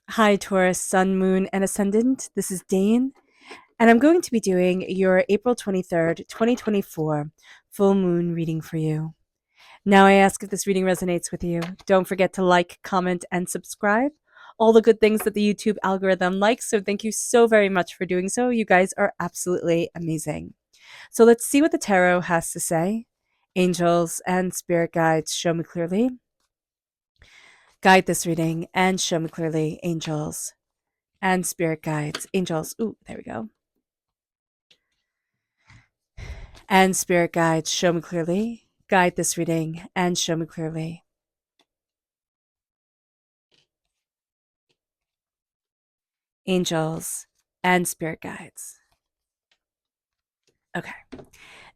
Hi, Taurus, Sun, Moon, and Ascendant. This is Dane, and I'm going to be doing your April 23rd, 2024 full moon reading for you. Now, I ask if this reading resonates with you. Don't forget to like, comment, and subscribe. All the good things that the YouTube algorithm likes, so thank you so very much for doing so. You guys are absolutely amazing. So, let's see what the tarot has to say. Angels and spirit guides, show me clearly. Guide this reading and show me clearly, angels and spirit guides, angels. Ooh, there we go. And spirit guides, show me clearly. Guide this reading and show me clearly. Angels and spirit guides. Okay.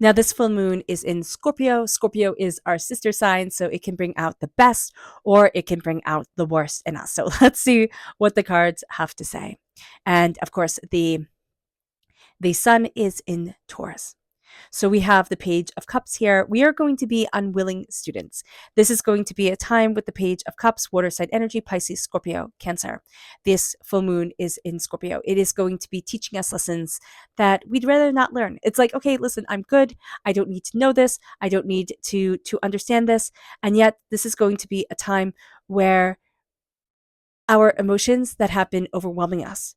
Now, this full moon is in Scorpio. Scorpio is our sister sign, so it can bring out the best or it can bring out the worst in us. So let's see what the cards have to say. And of course, the sun is in Taurus. So we have the Page of Cups here. We are going to be unwilling students. This is going to be a time with the Page of Cups, water sign energy, Pisces, Scorpio, Cancer. This full moon is in Scorpio. It is going to be teaching us lessons that we'd rather not learn. It's like, okay, listen, I'm good. I don't need to know this. I don't need to understand this. And yet this is going to be a time where our emotions that have been overwhelming us,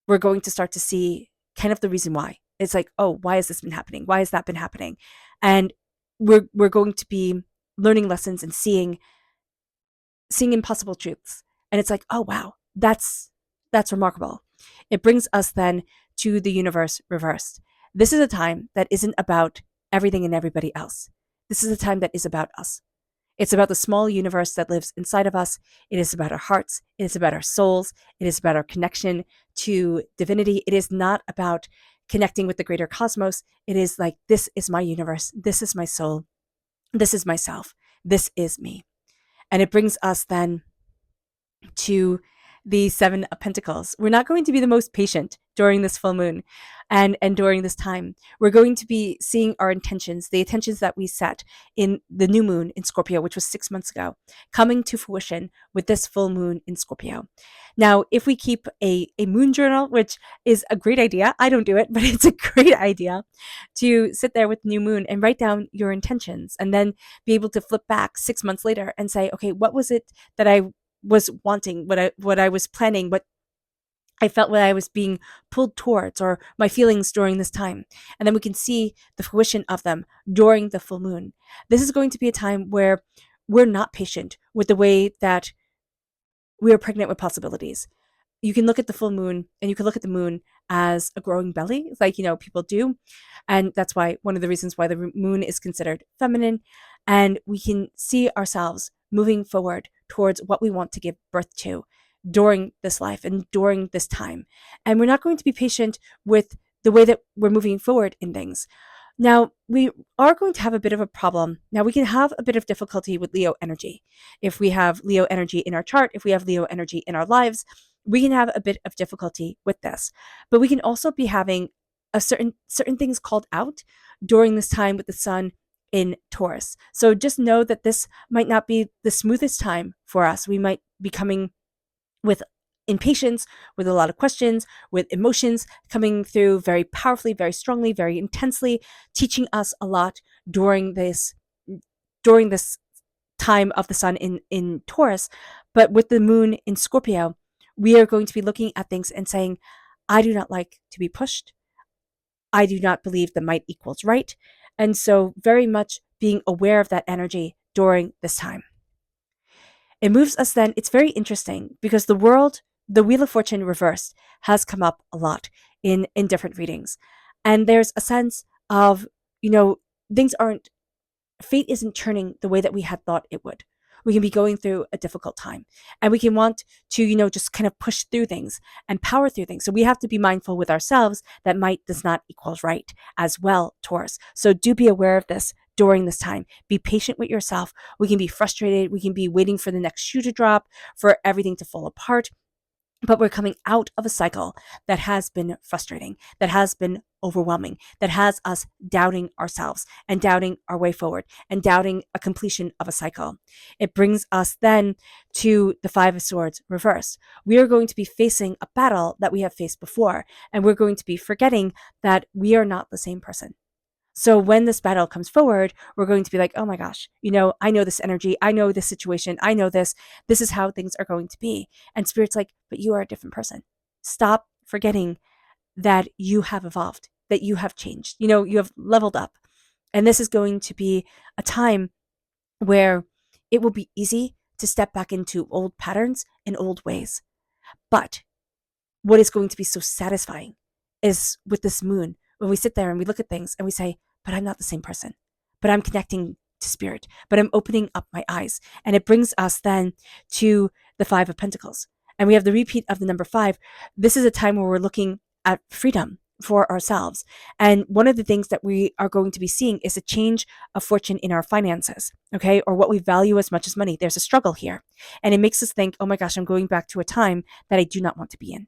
we're going to start to see kind of the reason why. It's like, oh, why has this been happening? Why has that been happening? And we're going to be learning lessons and seeing impossible truths. And it's like, oh wow, that's remarkable. It brings us then to the universe reversed. This is a time that isn't about everything and everybody else. This is a time that is about us. It's about the small universe that lives inside of us. It is about our hearts. It is about our souls. It is about our connection to divinity. It is not about connecting with the greater cosmos. It is like, this is my universe. This is my soul. This is myself. This is me. And it brings us then to the Seven of Pentacles. We're not going to be the most patient during this full moon and during this time. We're going to be seeing our intentions, the intentions that we set in the new moon in Scorpio, which was 6 months ago, coming to fruition with this full moon in Scorpio. Now, if we keep a moon journal, which is a great idea, I don't do it, but it's a great idea to sit there with new moon and write down your intentions and then be able to flip back 6 months later and say, okay, what was it that I was wanting, what I was planning, what I felt, what I was being pulled towards, or my feelings during this time. And then we can see the fruition of them during the full moon. This is going to be a time where we're not patient with the way that we are pregnant with possibilities. You can look at the full moon and you can look at the moon as a growing belly, like, people do. And that's why one of the reasons why the moon is considered feminine. And we can see ourselves moving forward towards what we want to give birth to during this life and during this time. And we're not going to be patient with the way that we're moving forward in things. Now, we are going to have a bit of a problem. Now, we can have a bit of difficulty with Leo energy. If we have Leo energy in our chart, if we have Leo energy in our lives, we can have a bit of difficulty with this. But we can also be having a certain things called out during this time with the sun in Taurus. So just know that this might not be the smoothest time for us. We might be coming with impatience, with a lot of questions, with emotions coming through very powerfully, very strongly, very intensely, teaching us a lot during this time of the sun in Taurus. But with the moon in Scorpio, we are going to be looking at things and saying, I do not like to be pushed. I do not believe that might equals right. And so very much being aware of that energy during this time. It moves us then, it's very interesting because the Wheel of Fortune reversed has come up a lot in different readings. And there's a sense of, things aren't, fate isn't turning the way that we had thought it would. We can be going through a difficult time and we can want to, just kind of push through things and power through things. So we have to be mindful with ourselves that might does not equals right as well, Taurus. So do be aware of this during this time. Be patient with yourself. We can be frustrated. We can be waiting for the next shoe to drop, for everything to fall apart. but we're coming out of a cycle that has been frustrating, that has been overwhelming, that has us doubting ourselves and doubting our way forward and doubting a completion of a cycle. It brings us then to the Five of Swords reversed. We are going to be facing a battle that we have faced before, and we're going to be forgetting that we are not the same person. So when this battle comes forward, we're going to be like, oh my gosh, I know this energy. I know this situation. I know this. This is how things are going to be. And Spirit's like, but you are a different person. Stop forgetting that you have evolved, that you have changed. You have leveled up. And this is going to be a time where it will be easy to step back into old patterns and old ways. But what is going to be so satisfying is with this moon, when we sit there and we look at things and we say, but I'm not the same person, but I'm connecting to Spirit, but I'm opening up my eyes. And it brings us then to the Five of Pentacles. And we have the repeat of the number 5. This is a time where we're looking at freedom for ourselves. And one of the things that we are going to be seeing is a change of fortune in our finances, okay, or what we value as much as money. There's a struggle here. And it makes us think, oh my gosh, I'm going back to a time that I do not want to be in.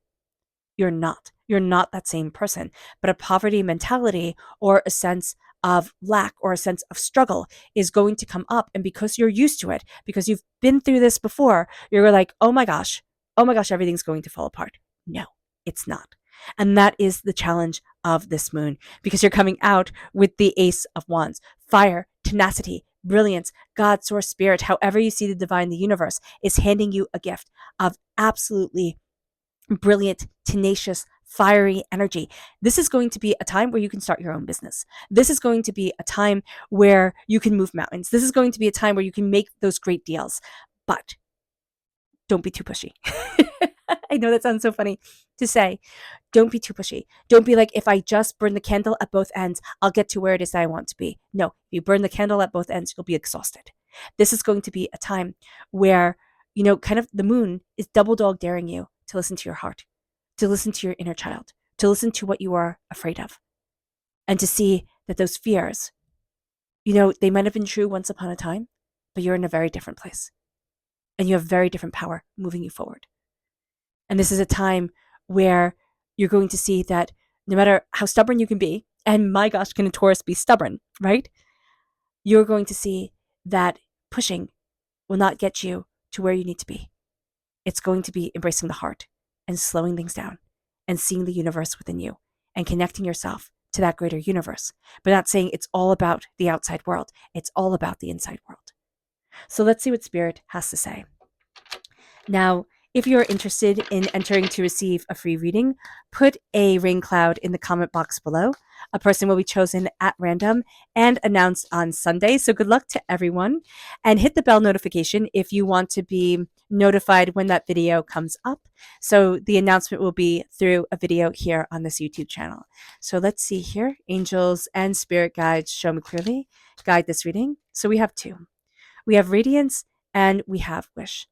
You're not. You're not that same person. But a poverty mentality or a sense of lack or a sense of struggle is going to come up. And because you're used to it, because you've been through this before, you're like, oh my gosh, everything's going to fall apart. No, it's not. And that is the challenge of this moon, because you're coming out with the Ace of Wands, fire, tenacity, brilliance, God, source, spirit, however you see the divine, the universe is handing you a gift of absolutely brilliant, tenacious, fiery energy. This is going to be a time where you can start your own business. This is going to be a time where you can move mountains. This is going to be a time where you can make those great deals. But don't be too pushy. I know that sounds so funny to say. Don't be too pushy. Don't be like, if I just burn the candle at both ends, I'll get to where it is that I want to be. No, if you burn the candle at both ends, you'll be exhausted. This is going to be a time where, kind of the moon is double dog daring you to listen to your heart, to listen to your inner child, to listen to what you are afraid of, and to see that those fears, they might have been true once upon a time, but you're in a very different place. And you have very different power moving you forward. And this is a time where you're going to see that no matter how stubborn you can be, and my gosh, can a Taurus be stubborn, right? You're going to see that pushing will not get you to where you need to be. It's going to be embracing the heart and slowing things down and seeing the universe within you and connecting yourself to that greater universe, but not saying it's all about the outside world. It's all about the inside world. So let's see what Spirit has to say. Now, if you're interested in entering to receive a free reading, put a rain cloud in the comment box below. A person will be chosen at random and announced on Sunday. So good luck to everyone. And hit the bell notification if you want to be notified when that video comes up. So the announcement will be through a video here on this YouTube channel. So let's see here. Angels and spirit guides, show me clearly. Guide this reading. So we have 2. We have radiance and we have wish.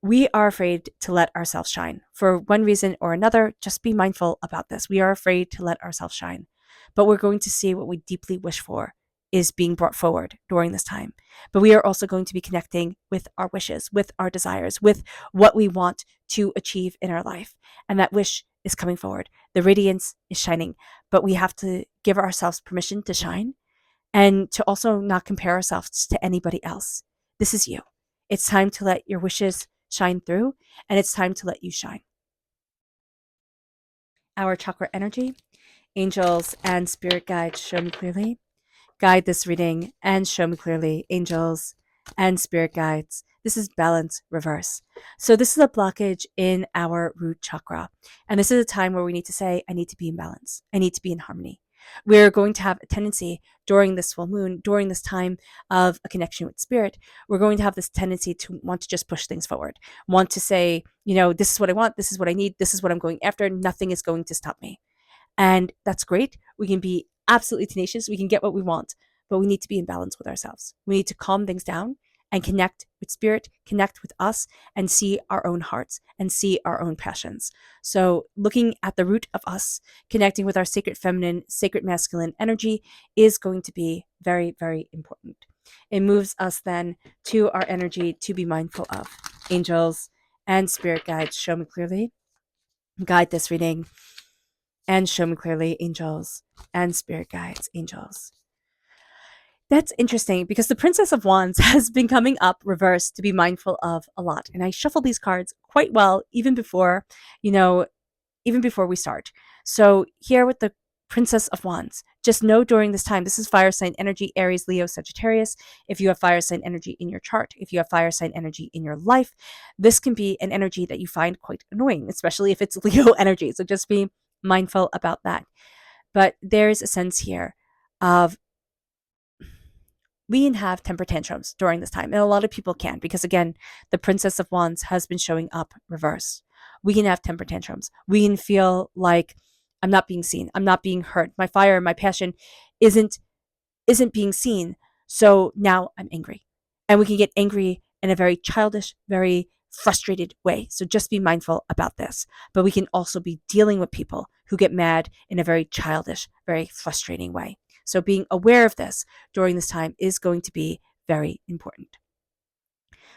We are afraid to let ourselves shine. For one reason or another, just be mindful about this. We are afraid to let ourselves shine. But we're going to see what we deeply wish for is being brought forward during this time. But we are also going to be connecting with our wishes, with our desires, with what we want to achieve in our life. And that wish is coming forward. The radiance is shining. But we have to give ourselves permission to shine and to also not compare ourselves to anybody else. This is you. It's time to let your wishes shine through, and it's time to let you shine. Our chakra energy, angels and spirit guides, show me clearly. Guide this reading and show me clearly, angels and spirit guides. This is balance reverse. So this is a blockage in our root chakra. And this is a time where we need to say, I need to be in balance. I need to be in harmony. We're going to have a tendency during this full moon, during this time of a connection with spirit, we're going to have this tendency to want to just push things forward, want to say, this is what I want, this is what I need, this is what I'm going after, nothing is going to stop me. And that's great. We can be absolutely tenacious, we can get what we want, but we need to be in balance with ourselves. We need to calm things down and connect with spirit, connect with us, and see our own hearts and see our own passions. So looking at the root of us, connecting with our sacred feminine, sacred masculine energy is going to be very, very important. It moves us then to our energy to be mindful of angels And spirit guides, show me clearly. Guide this reading and show me clearly, angels and spirit guides, angels. That's interesting because the Princess of Wands has been coming up reversed to be mindful of a lot. And I shuffle these cards quite well even before, you know, even before we start. So here with the Princess of Wands, just know during this time, this is fire sign energy, Aries, Leo, Sagittarius. If you have fire sign energy in your chart, if you have fire sign energy in your life, this can be an energy that you find quite annoying, especially if it's Leo energy. So just be mindful about that. But there's a sense here of we can have temper tantrums during this time. And a lot of people can because, again, the Princess of Wands has been showing up reversed. We can have temper tantrums. We can feel like I'm not being seen. I'm not being heard. My fire, my passion isn't being seen. So now I'm angry. And we can get angry in a very childish, very frustrated way. So just be mindful about this. But we can also be dealing with people who get mad in a very childish, very frustrating way. So being aware of this during this time is going to be very important.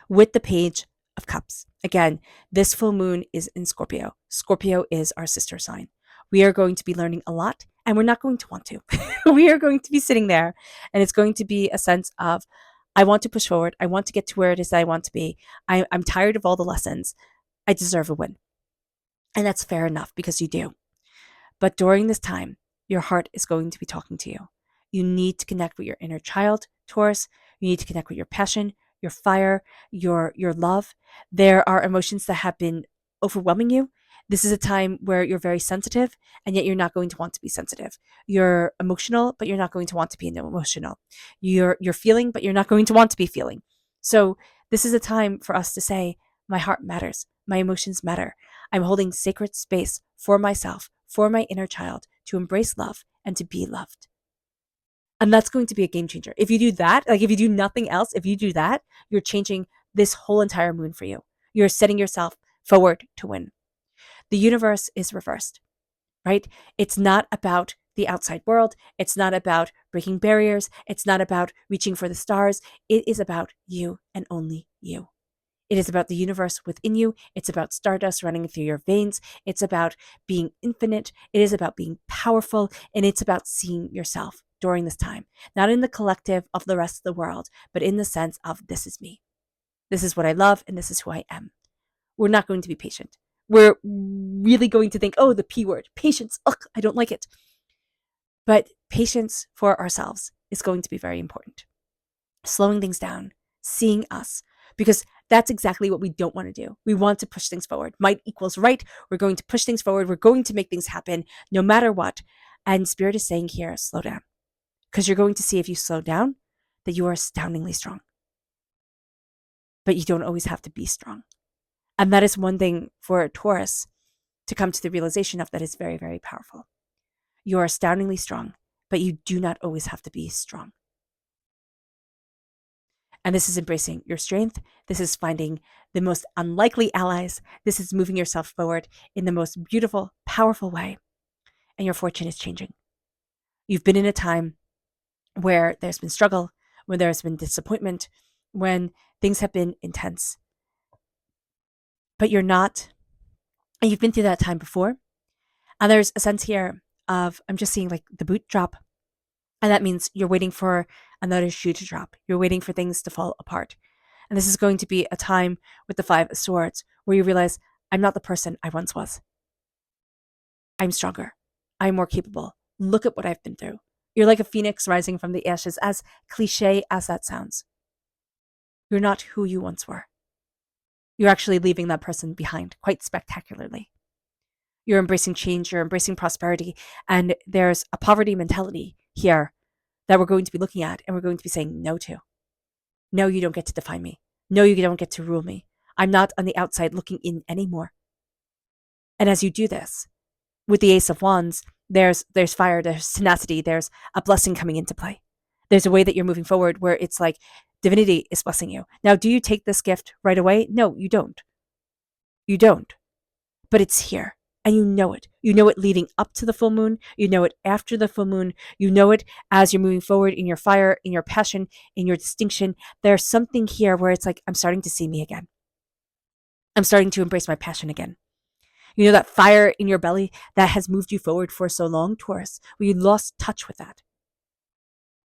With the Page of Cups, again, this full moon is in Scorpio. Scorpio is our sister sign. We are going to be learning a lot and we're not going to want to. We are going to be sitting there and it's going to be a sense of, I want to push forward. I want to get to where it is that I want to be. I'm tired of all the lessons. I deserve a win. And that's fair enough because you do. But during this time, your heart is going to be talking to you. You need to connect with your inner child, Taurus. You need to connect with your passion, your fire, your love. There are emotions that have been overwhelming you. This is a time where you're very sensitive, and yet you're not going to want to be sensitive. You're emotional, but you're not going to want to be emotional. You're feeling, but you're not going to want to be feeling. So this is a time for us to say, my heart matters. My emotions matter. I'm holding sacred space for myself, for my inner child, to embrace love and to be loved. And that's going to be a game changer. If you do that, like if you do nothing else, if you do that, you're changing this whole entire moon for you. You're setting yourself forward to win. The universe is reversed, right? It's not about the outside world. It's not about breaking barriers. It's not about reaching for the stars. It is about you and only you. It is about the universe within you. It's about stardust running through your veins. It's about being infinite. It is about being powerful. And it's about seeing yourself during this time, not in the collective of the rest of the world, but in the sense of this is me. This is what I love and this is who I am. We're not going to be patient. We're really going to think, oh, the P word, patience. Ugh, I don't like it. But patience for ourselves is going to be very important. Slowing things down, seeing us, because that's exactly what we don't want to do. We want to push things forward. Might equals right. We're going to push things forward. We're going to make things happen no matter what. And Spirit is saying here, slow down. Because you're going to see if you slow down that you are astoundingly strong. But you don't always have to be strong. And that is one thing for Taurus to come to the realization of that is very, very powerful. You are astoundingly strong, but you do not always have to be strong. And this is embracing your strength. This is finding the most unlikely allies. This is moving yourself forward in the most beautiful, powerful way. And your fortune is changing. You've been in a time where there's been struggle, when there's been disappointment, when things have been intense. But you're not, and you've been through that time before. And there's a sense here of, I'm just seeing like the boot drop. And that means you're waiting for another shoe to drop. You're waiting for things to fall apart. And this is going to be a time with the Five of Swords where you realize, I'm not the person I once was. I'm stronger. I'm more capable. Look at what I've been through. You're like a phoenix rising from the ashes, as cliche as that sounds. You're not who you once were. You're actually leaving that person behind quite spectacularly. You're embracing change, you're embracing prosperity, and there's a poverty mentality here that we're going to be looking at and we're going to be saying no to. No, you don't get to define me. No, you don't get to rule me. I'm not on the outside looking in anymore. And as you do this, with the Ace of Wands, there's fire, there's tenacity, there's a blessing coming into play. There's a way that you're moving forward where it's like divinity is blessing you. Now, do you take this gift right away? No, you don't. You don't. But it's here. And you know it. You know it leading up to the full moon. You know it after the full moon. You know it as you're moving forward in your fire, in your passion, in your distinction. There's something here where it's like, I'm starting to see me again. I'm starting to embrace my passion again. You know, that fire in your belly that has moved you forward for so long, Taurus, where you lost touch with that,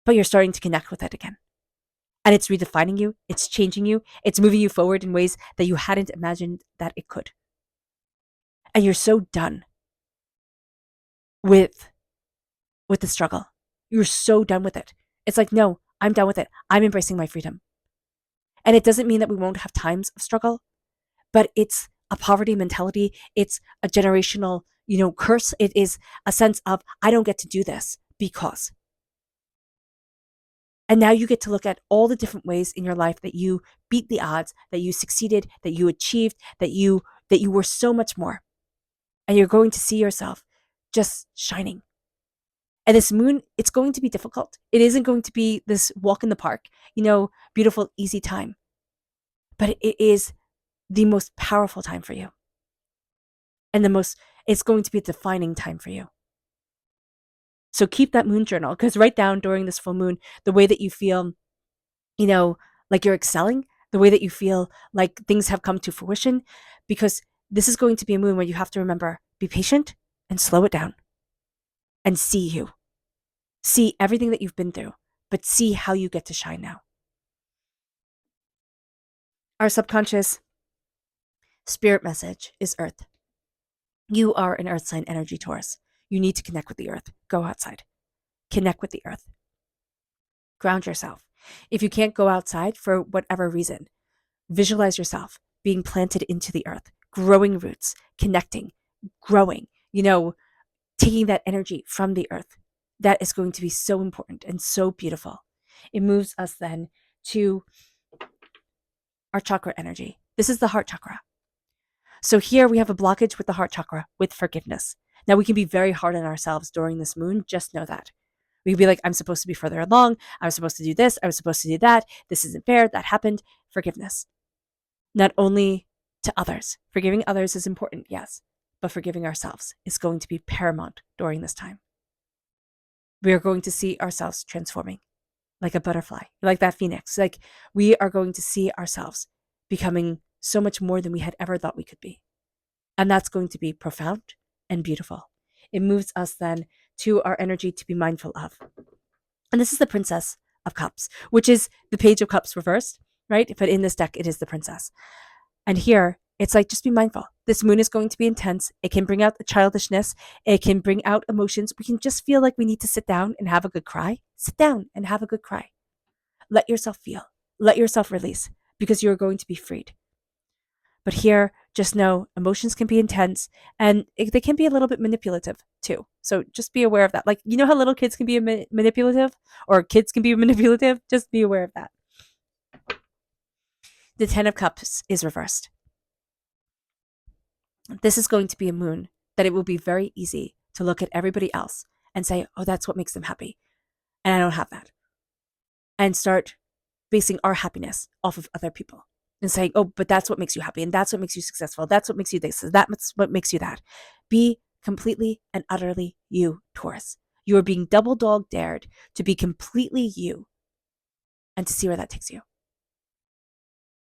but you're starting to connect with it again. And it's redefining you, it's changing you, it's moving you forward in ways that you hadn't imagined that it could. And you're so done with the struggle. You're so done with it. It's like, no, I'm done with it. I'm embracing my freedom. And it doesn't mean that we won't have times of struggle, but it's a poverty mentality. It's a generational, curse. It is a sense of, I don't get to do this because. And now you get to look at all the different ways in your life that you beat the odds, that you succeeded, that you achieved, that you were so much more. And you're going to see yourself just shining. And this moon, it's going to be difficult. It isn't going to be this walk in the park, beautiful, easy time. But it is the most powerful time for you. And it's going to be a defining time for you. So keep that moon journal, because write down during this full moon the way that you feel, like you're excelling, the way that you feel like things have come to fruition, because this is going to be a moon where you have to remember, be patient and slow it down and see you. See everything that you've been through, but see how you get to shine now. Our subconscious spirit message is Earth. You are an Earth sign energy, Taurus. You need to connect with the Earth. Go outside. Connect with the Earth. Ground yourself. If you can't go outside for whatever reason, visualize yourself being planted into the Earth, growing roots, connecting, growing, taking that energy from the Earth. That is going to be so important and so beautiful. It moves us then to our chakra energy. This is the heart chakra. So here we have a blockage with the heart chakra with forgiveness. Now we can be very hard on ourselves during this moon. Just know that. We can be like, I'm supposed to be further along. I was supposed to do this. I was supposed to do that. This isn't fair. That happened. Forgiveness. Not only to others. Forgiving others is important, yes. But forgiving ourselves is going to be paramount during this time. We are going to see ourselves transforming like a butterfly, like that phoenix. Like we are going to see ourselves becoming so much more than we had ever thought we could be. And that's going to be profound and beautiful. It moves us then to our energy to be mindful of. And this is the Princess of Cups, which is the Page of Cups reversed, right? But in this deck, it is the Princess. And here, it's like, just be mindful. This moon is going to be intense. It can bring out the childishness. It can bring out emotions. We can just feel like we need to sit down and have a good cry. Sit down and have a good cry. Let yourself feel. Let yourself release, because you're going to be freed. But here, just know emotions can be intense, and they can be a little bit manipulative too. So just be aware of that. Like, how little kids can be manipulative, or kids can be manipulative? Just be aware of that. The 10 of Cups is reversed. This is going to be a moon that it will be very easy to look at everybody else and say, oh, that's what makes them happy. And I don't have that. And start basing our happiness off of other people and saying, oh, but that's what makes you happy. And that's what makes you successful. That's what makes you this. That's what makes you that. Be completely and utterly you, Taurus. You are being double dog dared to be completely you and to see where that takes you.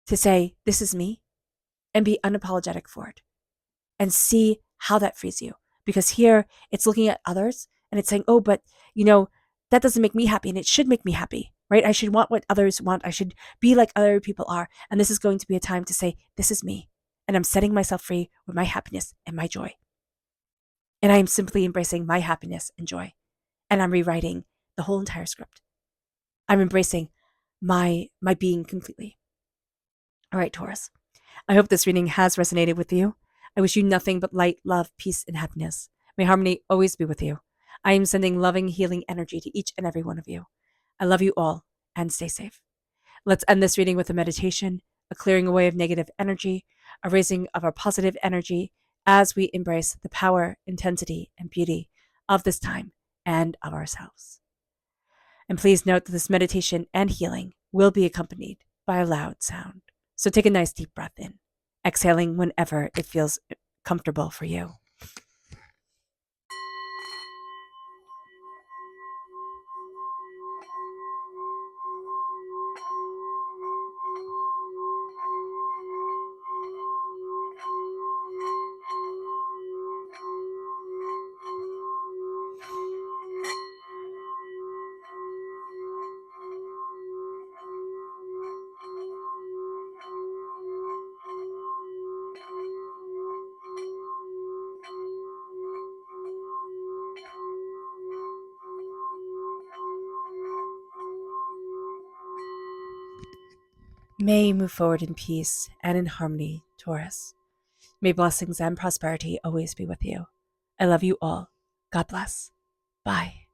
To say, this is me, and be unapologetic for it. And see how that frees you. Because here it's looking at others and it's saying, oh, but that doesn't make me happy, and it should make me happy, right? I should want what others want. I should be like other people are. And this is going to be a time to say, this is me. And I'm setting myself free with my happiness and my joy. And I am simply embracing my happiness and joy. And I'm rewriting the whole entire script. I'm embracing my being completely. All right, Taurus. I hope this reading has resonated with you. I wish you nothing but light, love, peace, and happiness. May harmony always be with you. I am sending loving, healing energy to each and every one of you. I love you all, and stay safe. Let's end this reading with a meditation, a clearing away of negative energy, a raising of our positive energy as we embrace the power, intensity, and beauty of this time and of ourselves. And please note that this meditation and healing will be accompanied by a loud sound. So take a nice deep breath in, exhaling whenever it feels comfortable for you. May you move forward in peace and in harmony, Taurus. May blessings and prosperity always be with you. I love you all. God bless. Bye.